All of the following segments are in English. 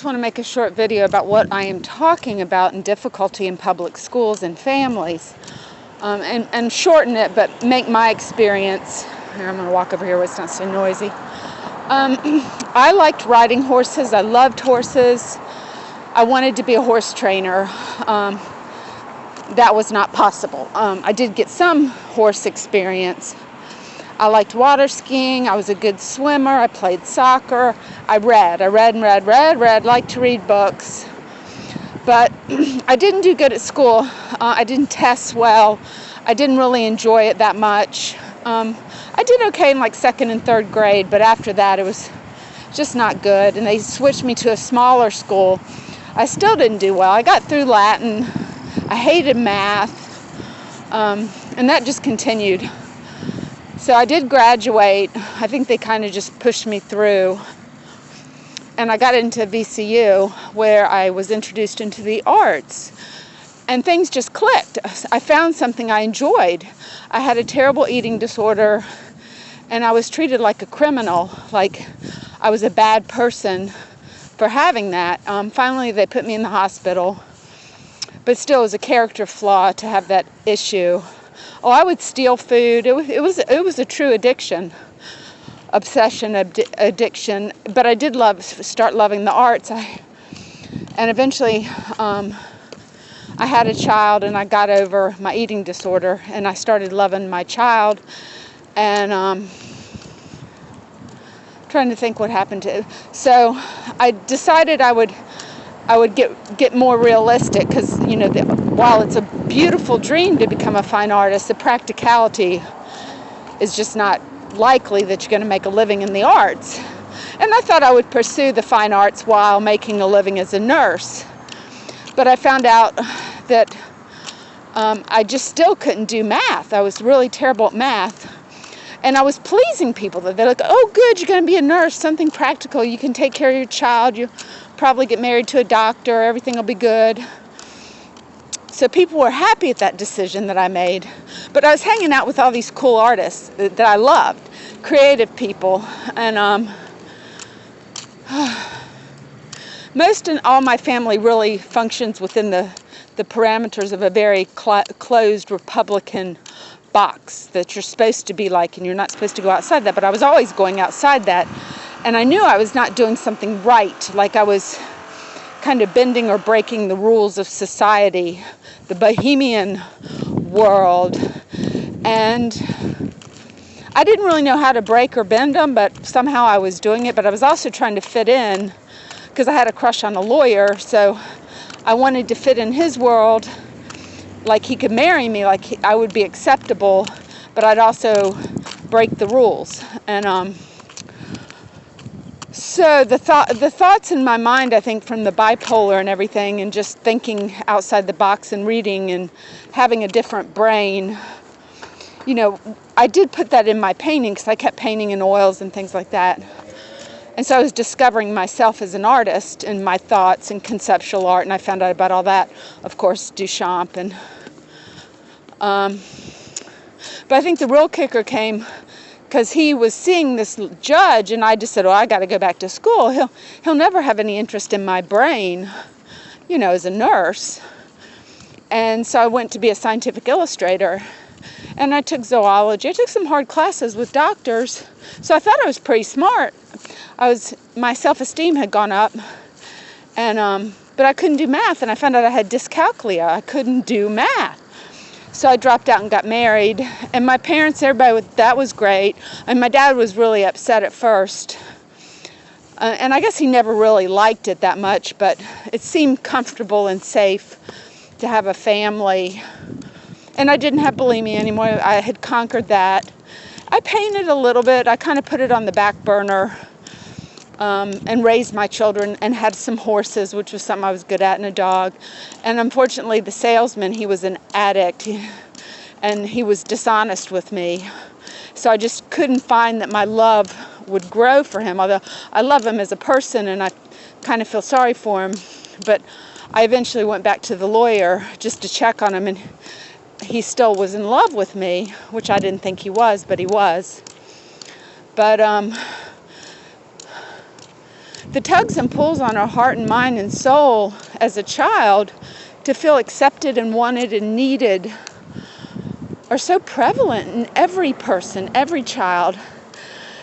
just want to make a short video about what I am talking about in difficulty in public schools and families, and shorten it, but make my experience. Here, I'm going to walk over here where it's not so noisy. I liked riding horses. I loved horses. I wanted to be a horse trainer. That was not possible. I did get some horse experience. I liked water skiing. I was a good swimmer. I played soccer. I read, liked to read books. But I didn't do good at school. I didn't test well. I didn't really enjoy it that much. I did okay in like second and third grade, but after that it was just not good. And they switched me to a smaller school. I still didn't do well. I got through Latin. I hated math. And that just continued. So I did graduate. I think they kind of just pushed me through. And I got into VCU, where I was introduced into the arts. And things just clicked. I found something I enjoyed. I had a terrible eating disorder, and I was treated like a criminal, like I was a bad person for having that. Finally, they put me in the hospital. But still, it was a character flaw to have that issue. Oh, I would steal food. It was a true addiction, addiction. But I did start loving the arts. And eventually, I had a child, and I got over my eating disorder, and I started loving my child. And trying to think what happened to. So I decided I would get more realistic, because while it's a beautiful dream to become a fine artist, the practicality is just not likely that you're going to make a living in the arts. And I thought I would pursue the fine arts while making a living as a nurse. But I found out that I just still couldn't do math. I was really terrible at math. And I was pleasing people. They're like, oh, good, you're going to be a nurse, something practical. You can take care of your child. You'll probably get married to a doctor. Everything will be good. So people were happy at that decision that I made. But I was hanging out with all these cool artists that I loved, creative people. And most and all my family really functions within the parameters of a very closed Republican box that you're supposed to be like, and you're not supposed to go outside that. But I was always going outside that. And I knew I was not doing something right, like I was kind of bending or breaking the rules of society, the bohemian world. And I didn't really know how to break or bend them, but somehow I was doing it. But I was also trying to fit in, because I had a crush on a lawyer, so I wanted to fit in his world, like he could marry me, like I would be acceptable, but I'd also break the rules. And so the thoughts in my mind, I think, from the bipolar and everything, and just thinking outside the box and reading and having a different brain, I did put that in my painting, because I kept painting in oils and things like that. And so I was discovering myself as an artist and my thoughts and conceptual art, and I found out about all that, of course, Duchamp. And but I think the real kicker came because he was seeing this judge, and I just said, I got to go back to school. He'll never have any interest in my brain, as a nurse. And so I went to be a scientific illustrator, and I took zoology. I took some hard classes with doctors, so I thought I was pretty smart. My self-esteem had gone up, and but I couldn't do math, and I found out I had dyscalculia. I couldn't do math. So I dropped out and got married, and my parents, that was great. And my dad was really upset at first. And I guess he never really liked it that much, but it seemed comfortable and safe to have a family. And I didn't have bulimia anymore. I had conquered that. I painted a little bit. I kind of put it on the back burner, and raised my children and had some horses, which was something I was good at, and a dog. And unfortunately, the salesman, he was an addict, and he was dishonest with me. So I just couldn't find that my love would grow for him, although I love him as a person, and I kind of feel sorry for him. But I eventually went back to the lawyer just to check on him, and he still was in love with me, which I didn't think he was, but he was. But the tugs and pulls on our heart and mind and soul as a child to feel accepted and wanted and needed are so prevalent in every person, every child,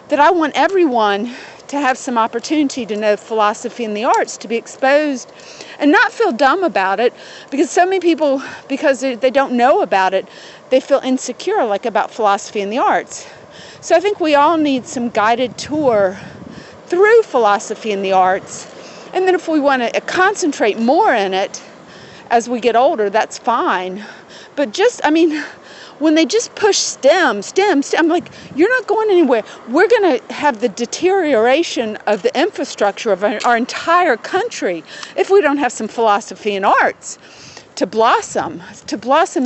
that I want everyone to have some opportunity to know philosophy and the arts, to be exposed and not feel dumb about it, because so many people, because they don't know about it, they feel insecure, like about philosophy and the arts. So I think we all need some guided tour through philosophy and the arts. And then if we want to concentrate more in it as we get older, that's fine. But just, when they just push STEM, I'm like, you're not going anywhere. We're going to have the deterioration of the infrastructure of our entire country if we don't have some philosophy and arts to blossom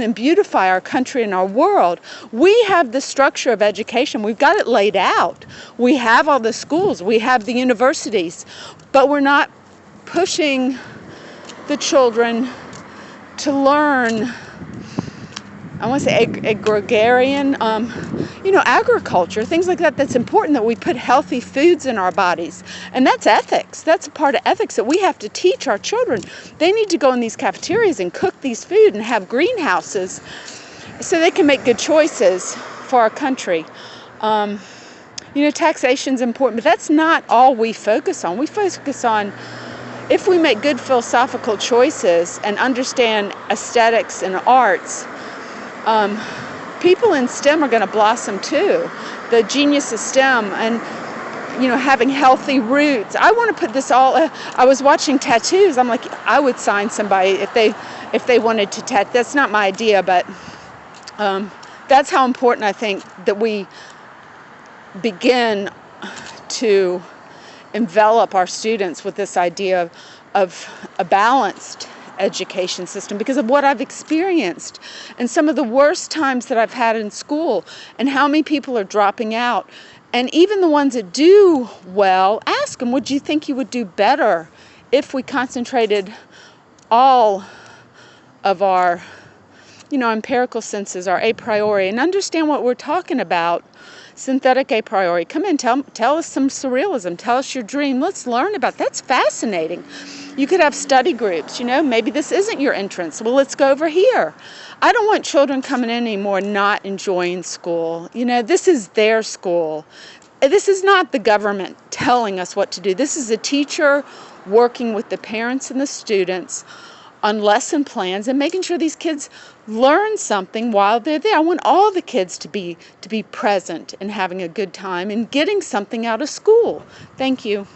and beautify our country and our world. We have the structure of education. We've got it laid out. We have all the schools. We have the universities. But we're not pushing the children to learn, I want to say agrarian, agriculture, things like that. That's important, that we put healthy foods in our bodies. And that's ethics. That's a part of ethics that we have to teach our children. They need to go in these cafeterias and cook these food and have greenhouses so they can make good choices for our country. Taxation is important, but that's not all we focus on. We focus on, if we make good philosophical choices and understand aesthetics and arts, people in STEM are going to blossom too. The genius of STEM and, having healthy roots. I want to put this all, I was watching tattoos. I'm like, I would sign somebody if they wanted to tattoo. That's not my idea, but that's how important I think that we begin to envelop our students with this idea of a balanced education system, because of what I've experienced and some of the worst times that I've had in school and how many people are dropping out. And even the ones that do well, ask them, would you think you would do better if we concentrated all of our, empirical senses, our a priori, and understand what we're talking about? Synthetic a priori. Come in, tell us some surrealism. Tell us your dream. Let's learn about that. That's fascinating. You could have study groups, maybe this isn't your entrance. Well, let's go over here. I don't want children coming in anymore not enjoying school. This is their school. This is not the government telling us what to do. This is a teacher working with the parents and the students on lesson plans and making sure these kids learn something while they're there. I want all the kids to be present and having a good time and getting something out of school. Thank you.